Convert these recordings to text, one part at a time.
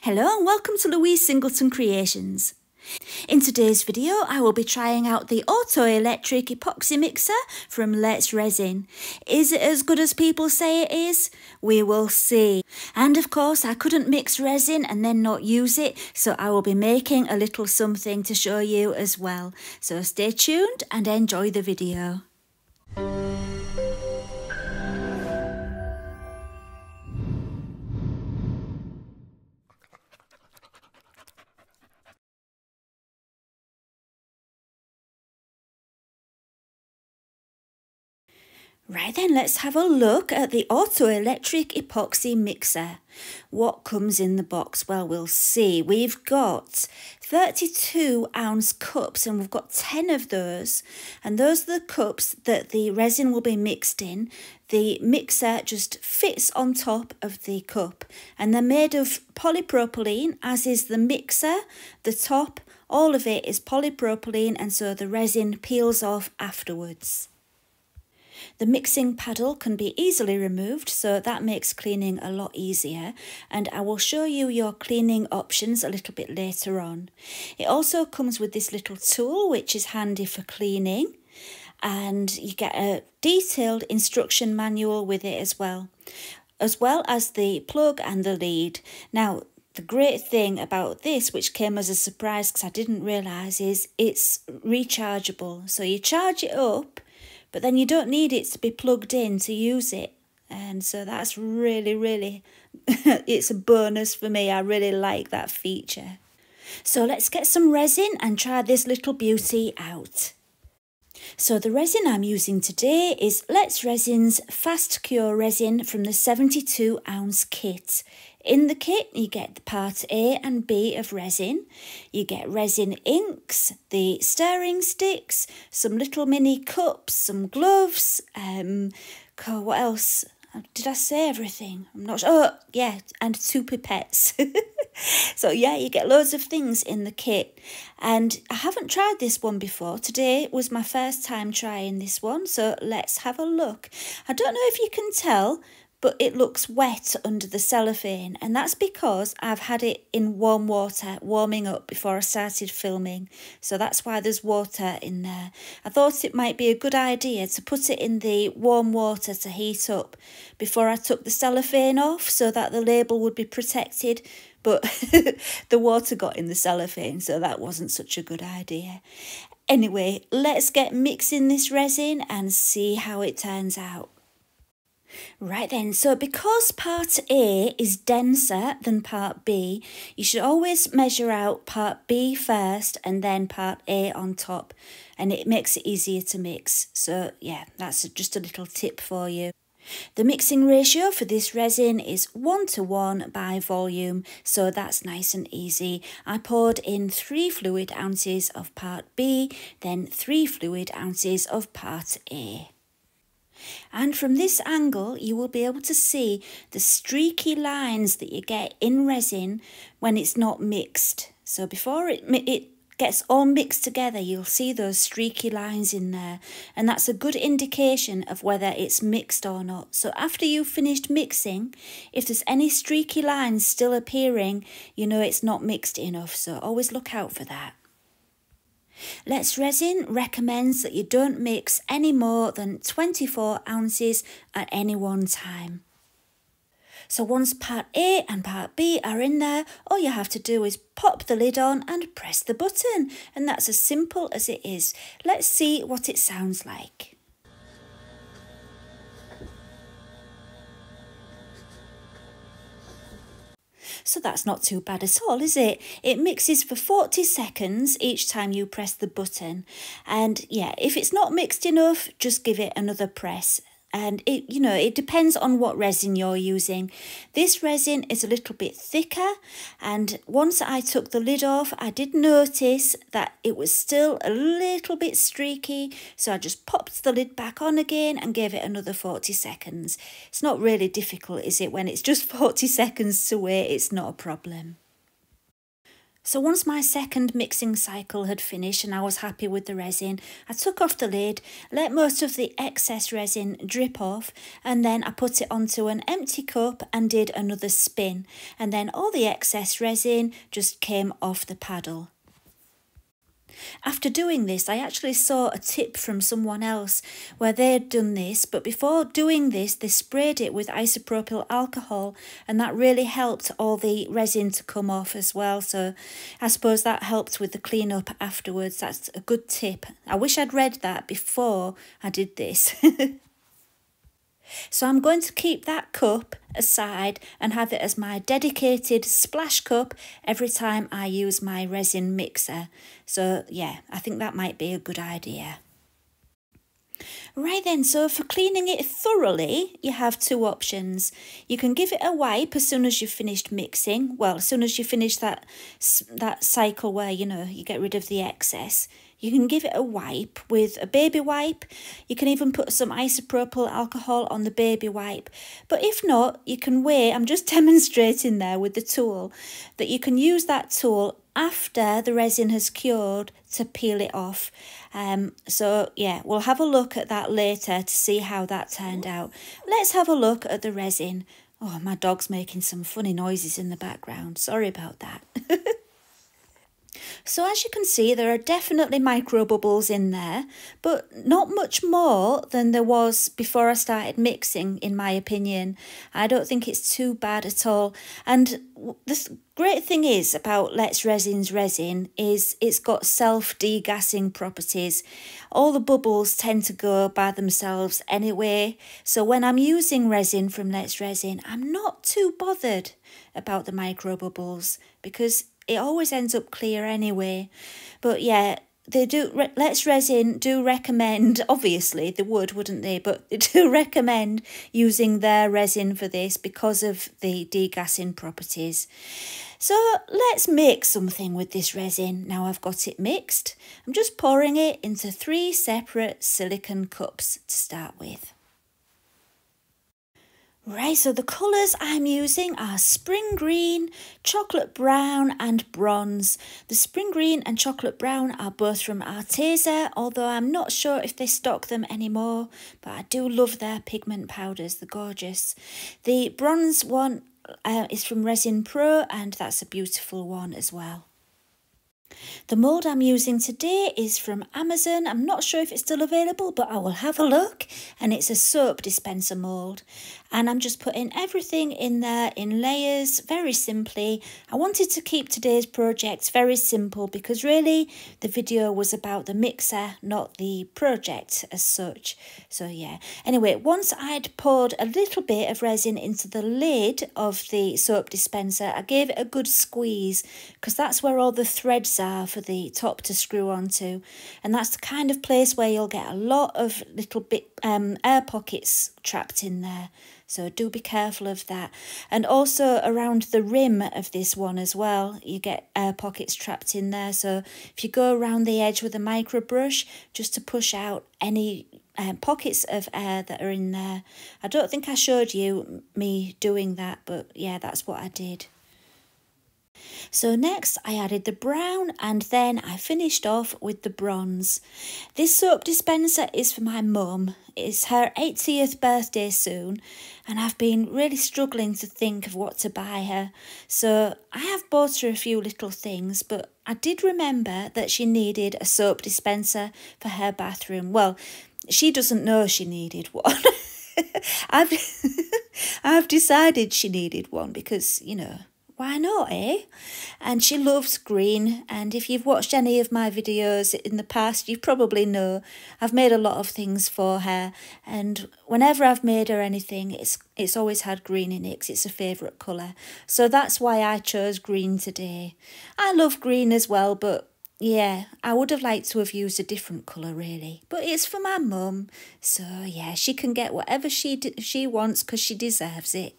Hello and welcome to Louise Singleton Creations. In today's video I will be trying out the auto electric epoxy mixer from Let's Resin. Is it as good as people say it is? We will see. And of course I couldn't mix resin and then not use it, so I will be making a little something to show you as well. So stay tuned and enjoy the video. Right then, let's have a look at the auto electric epoxy mixer. What comes in the box? Well, we'll see. We've got 32-ounce cups and we've got 10 of those. And those are the cups that the resin will be mixed in. The mixer just fits on top of the cup. And they're made of polypropylene, as is the mixer. The top, all of it is polypropylene, and so the resin peels off afterwards. The mixing paddle can be easily removed, so that makes cleaning a lot easier, and I will show you your cleaning options a little bit later on. It also comes with this little tool which is handy for cleaning, and you get a detailed instruction manual with it as well as the plug and the lead. Now, the great thing about this, which came as a surprise because I didn't realise, is it's rechargeable. So you charge it up, but then you don't need it to be plugged in to use it. And so that's really, it's a bonus for me. I really like that feature. So let's get some resin and try this little beauty out. So the resin I'm using today is Let's Resin's Fast Cure resin from the 72-ounce kit. In the kit, you get the part A and B of resin. You get resin inks, the stirring sticks, some little mini cups, some gloves. What else? Did I say everything? I'm not sure. Oh, yeah, and 2 pipettes. So yeah, you get loads of things in the kit. And I haven't tried this one before. Today was my first time trying this one, so let's have a look. I don't know if you can tell, but it looks wet under the cellophane, and that's because I've had it in warm water warming up before I started filming, so that's why there's water in there. I thought it might be a good idea to put it in the warm water to heat up before I took the cellophane off so that the label would be protected, but the water got in the cellophane, so that wasn't such a good idea. Anyway, let's get mixing this resin and see how it turns out. Right then, so because part A is denser than part B, you should always measure out part B first and then part A on top, and it makes it easier to mix. So yeah, that's just a little tip for you. The mixing ratio for this resin is 1:1 by volume, so that's nice and easy. I poured in 3 fluid ounces of part B, then 3 fluid ounces of part A. And from this angle, you will be able to see the streaky lines that you get in resin when it's not mixed. So before it gets all mixed together, you'll see those streaky lines in there. And that's a good indication of whether it's mixed or not. So after you've finished mixing, if there's any streaky lines still appearing, you know it's not mixed enough. So always look out for that. Let's Resin recommends that you don't mix any more than 24 ounces at any one time. So once part A and part B are in there, all you have to do is pop the lid on and press the button, and that's as simple as it is. Let's see what it sounds like. So that's not too bad at all, is it? It mixes for 40 seconds each time you press the button. And yeah, if it's not mixed enough, just give it another press. And it depends on what resin you're using. This resin is a little bit thicker, and once I took the lid off, I did notice that it was still a little bit streaky, so I just popped the lid back on again and gave it another 40 seconds. It's not really difficult, is it? When it's just 40 seconds to wait, it's not a problem. So once my second mixing cycle had finished and I was happy with the resin, I took off the lid, let most of the excess resin drip off, and then I put it onto an empty cup and did another spin. And then all the excess resin just came off the paddle. After doing this, I actually saw a tip from someone else where they'd done this, but before doing this, they sprayed it with isopropyl alcohol, and that really helped all the resin to come off as well. So I suppose that helped with the cleanup afterwards. That's a good tip. I wish I'd read that before I did this. So I'm going to keep that cup aside and have it as my dedicated splash cup every time I use my resin mixer. So yeah, I think that might be a good idea. Right then, so for cleaning it thoroughly, you have two options. You can give it a wipe as soon as you've finished mixing. Well, as soon as you finish that cycle where, you know, you get rid of the excess. You can give it a wipe with a baby wipe. You can even put some isopropyl alcohol on the baby wipe. But if not, you can wait. I'm just demonstrating there with the tool that you can use that tool after the resin has cured to peel it off. So yeah, we'll have a look at that later to see how that turned out. Let's have a look at the resin. Oh, my dog's making some funny noises in the background. Sorry about that. So as you can see, there are definitely micro bubbles in there, but not much more than there was before I started mixing, in my opinion. I don't think it's too bad at all. And the great thing is about Let's Resins resin is it's got self-degassing properties. All the bubbles tend to go by themselves anyway. So when I'm using resin from Let's Resin, I'm not too bothered about the micro bubbles because it always ends up clear anyway. But yeah, they do. Let's Resin do recommend, obviously they would, wouldn't they? But they do recommend using their resin for this because of the degassing properties. So let's make something with this resin. Now I've got it mixed. I'm just pouring it into 3 separate silicone cups to start with. Right, so the colours I'm using are spring green, chocolate brown and bronze. The spring green and chocolate brown are both from Arteza, although I'm not sure if they stock them anymore, but I do love their pigment powders, they're gorgeous. The bronze one is from Resin Pro, and that's a beautiful one as well. The mould I'm using today is from Amazon. I'm not sure if it's still available, but I will have a look. And it's a soap dispenser mould. And I'm just putting everything in there in layers, very simply. I wanted to keep today's project very simple because really the video was about the mixer, not the project as such. So yeah. Anyway, once I'd poured a little bit of resin into the lid of the soap dispenser, I gave it a good squeeze because that's where all the threads are for the top to screw onto, and that's the kind of place where you'll get a lot of little bit air pockets trapped in there, so do be careful of that. And also around the rim of this one as well, you get air pockets trapped in there, so if you go around the edge with a micro brush just to push out any pockets of air that are in there. I don't think I showed you me doing that, but yeah, that's what I did. So next I added the brown and then I finished off with the bronze. This soap dispenser is for my mum. It's her 80th birthday soon and I've been really struggling to think of what to buy her. So I have bought her a few little things, but I did remember that she needed a soap dispenser for her bathroom. Well, she doesn't know she needed one. I've decided she needed one because, you know, why not, eh? And she loves green, and if you've watched any of my videos in the past, you probably know I've made a lot of things for her, and whenever I've made her anything, it's always had green in it because it's a favourite colour. So that's why I chose green today. I love green as well, but yeah, I would have liked to have used a different colour really, but it's for my mum, so yeah, she can get whatever she wants because she deserves it.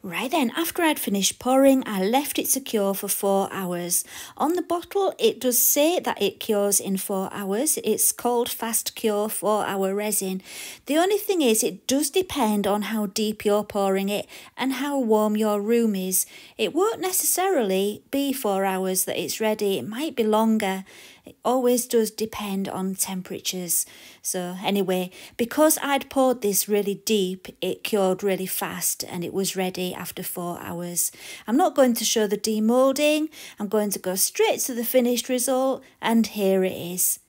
Right then, after I'd finished pouring, I left it to cure for 4 hours. On the bottle, it does say that it cures in 4 hours. It's called Fast Cure 4-hour resin. The only thing is, it does depend on how deep you're pouring it and how warm your room is. It won't necessarily be 4 hours that it's ready. It might be longer. It always does depend on temperatures. So anyway, because I'd poured this really deep, it cured really fast and it was ready after 4 hours. I'm not going to show the demoulding. I'm going to go straight to the finished result, and here it is.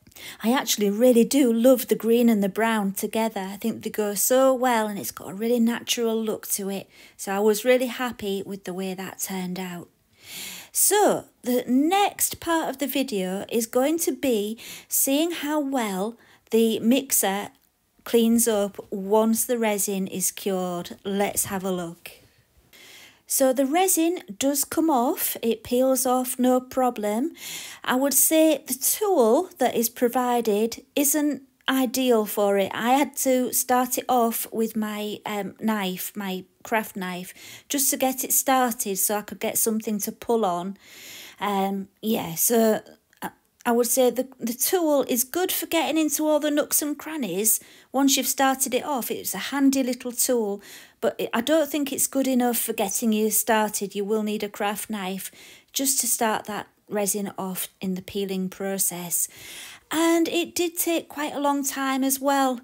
I actually really do love the green and the brown together. I think they go so well and it's got a really natural look to it. So I was really happy with the way that turned out. So the next part of the video is going to be seeing how well the mixer cleans up once the resin is cured. Let's have a look. So the resin does come off, it peels off no problem. I would say the tool that is provided isn't ideal for it. I had to start it off with my knife, my craft knife, just to get it started so I could get something to pull on. Yeah, so I would say the tool is good for getting into all the nooks and crannies. Once you've started it off, it's a handy little tool, but I don't think it's good enough for getting you started. You will need a craft knife just to start that resin off in the peeling process. And it did take quite a long time as well.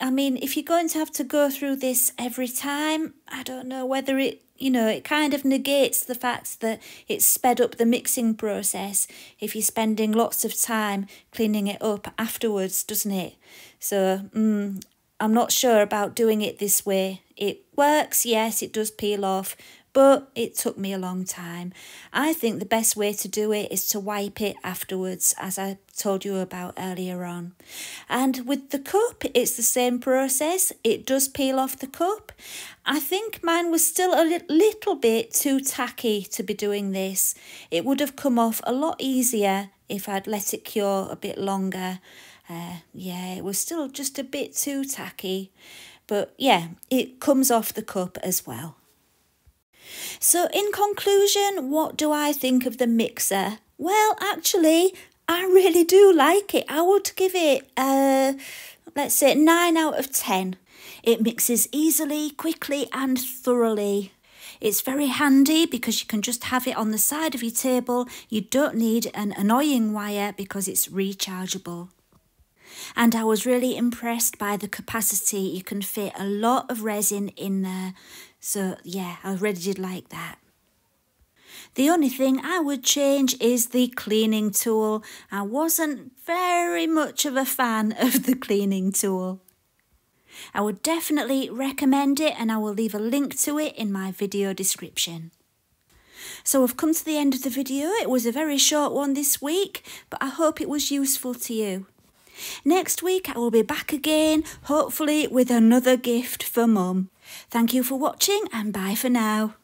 I mean, if you're going to have to go through this every time, I don't know whether it, it kind of negates the fact that it's sped up the mixing process if you're spending lots of time cleaning it up afterwards, doesn't it? So, I'm not sure about doing it this way. It works, yes, it does peel off, but it took me a long time. I think the best way to do it is to wipe it afterwards, as I told you about earlier on. And with the cup, it's the same process. It does peel off the cup. I think mine was still a little bit too tacky to be doing this. It would have come off a lot easier if I'd let it cure a bit longer. Yeah, it was still just a bit too tacky. But yeah, it comes off the cup as well. So in conclusion, what do I think of the mixer? Well, actually, I really do like it. I would give it, let's say 9 out of 10. It mixes easily, quickly and thoroughly. It's very handy because you can just have it on the side of your table. You don't need an annoying wire because it's rechargeable. And I was really impressed by the capacity. You can fit a lot of resin in there. So yeah, I really did like that. The only thing I would change is the cleaning tool. I wasn't very much of a fan of the cleaning tool. I would definitely recommend it, and I will leave a link to it in my video description. So we've come to the end of the video. It was a very short one this week, but I hope it was useful to you. Next week I will be back again, hopefully with another gift for Mum. Thank you for watching and bye for now.